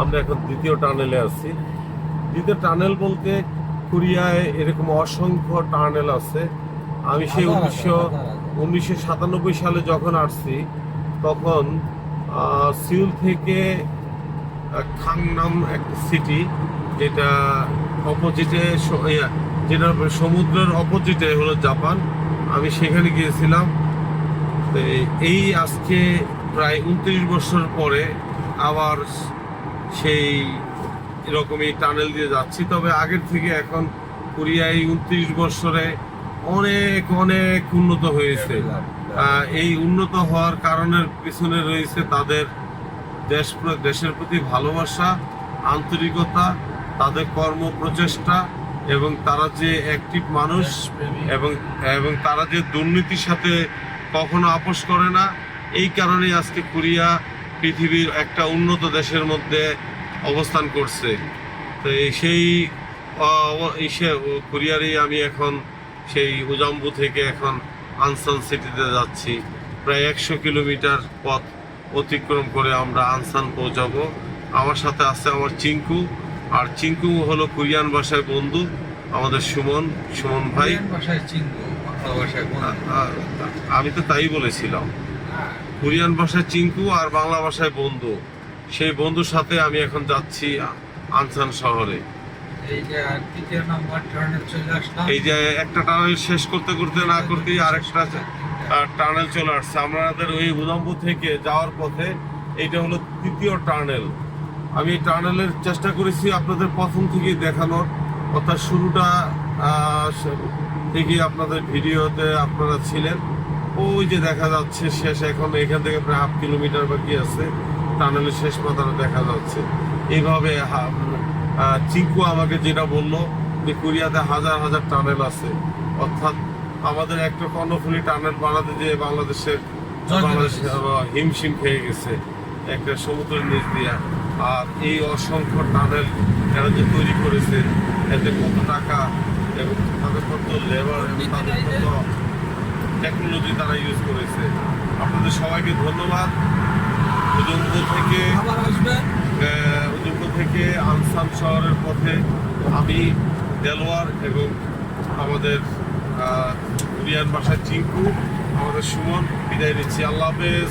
আমরা এখন দ্বিতীয় টানেলে আছি। দ্বিতীয় টানেল বলতে কোরিয়ায় এরকম অসংখ্য টানেল আছে। আমি সেই 1997 সালে যখন আসছি তখন সিউল থেকে খাংনাম একটা সিটি, যেটা অপোজিটে, যেটা সমুদ্রের অপোজিটে হলো জাপান, আমি সেখানে গিয়েছিলাম। তো এই আজকে প্রায় 29 বছর পরে আবার সেই এরকমই টানেল দিয়ে যাচ্ছি। তবে আগের থেকে এখন কোরিয়ায় 29 বছরে অনেক অনেক উন্নত হয়েছে। এই উন্নত হওয়ার কারণের পিছনে রয়েছে তাদের দেশের প্রতি ভালোবাসা, আন্তরিকতা, তাদের কর্ম প্রচেষ্টা, এবং তারা যে অ্যাক্টিভ মানুষ, এবং তারা যে দুর্নীতির সাথে কখনো আপোষ করে না। এই কারণেই আজকে কোরিয়া পৃথিবীর একটা উন্নত দেশের মধ্যে অবস্থান করছে। তো সেই কোরিয়ারই আমি এখন সেই উজাম্বু থেকে এখন আনসান সিটিতে যাচ্ছি। প্রায় 100 কিলোমিটার পথ অতিক্রম করে আমরা আনসান পৌঁছাবো। আমার সাথে আছে আমার চিঙ্কু, আর চিঙ্কু হলো কোরিয়ান ভাষায় বন্ধু, আমাদের সুমন ভাই। আমি তো তাই বলেছিলাম, কোরিয়ান ভাষায় চিঙ্কু আর বাংলা ভাষায় বন্ধু। সেই বন্ধুর সাথে আমি এখন যাচ্ছি আনসান শহরে। এই যে একটা টানেল শেষ করতে করতে না করতেই আরেকটা টানেল চলে আসছে আমাদের ওই উধামপুর থেকে যাওয়ার পথে। এইটা হলো তৃতীয় টানেল। আমি টানেলের চেষ্টা করেছি আপনাদের প্রথম থেকে দেখানোর, অর্থাৎ শুরুটা থেকে আপনাদের ভিডিওতে আপনারা ছিলেন। ওই যে দেখা যাচ্ছে শেষ, এখন এখান থেকে প্রায় 1/2 কিলোমিটার বাকি আছে, টানেলের শেষ মাথাটা দেখা যাচ্ছে। এইভাবে চিঙ্কু আমাকে যেটা বললো যে কোরিয়াতে হাজার হাজার টানেল আছে, অর্থাৎ আমাদের একটা কর্ণফুলী টানেল বানাতে যে বাংলাদেশ হিমশিম খেয়ে গেছে একটা সমুদ্রের নিচ দিয়া। আর এই অসংখ্য টানেল এরা যে তৈরি করেছে, এতে কত টাকা এবং তাদের কত লেবার এবং তাদের কত টেকনোলজি তারা ইউজ করেছে। আপনাদের সবাইকে ধন্যবাদ। উজুম্বু থেকে আনসান শহরের পথে আমি দেলোয়ার এবং আমাদের কোরিয়ান ভাষায় চিঙ্কু, আমাদের সুমন বিদায় নিচ্ছি। আল্লাহ হাফেজ।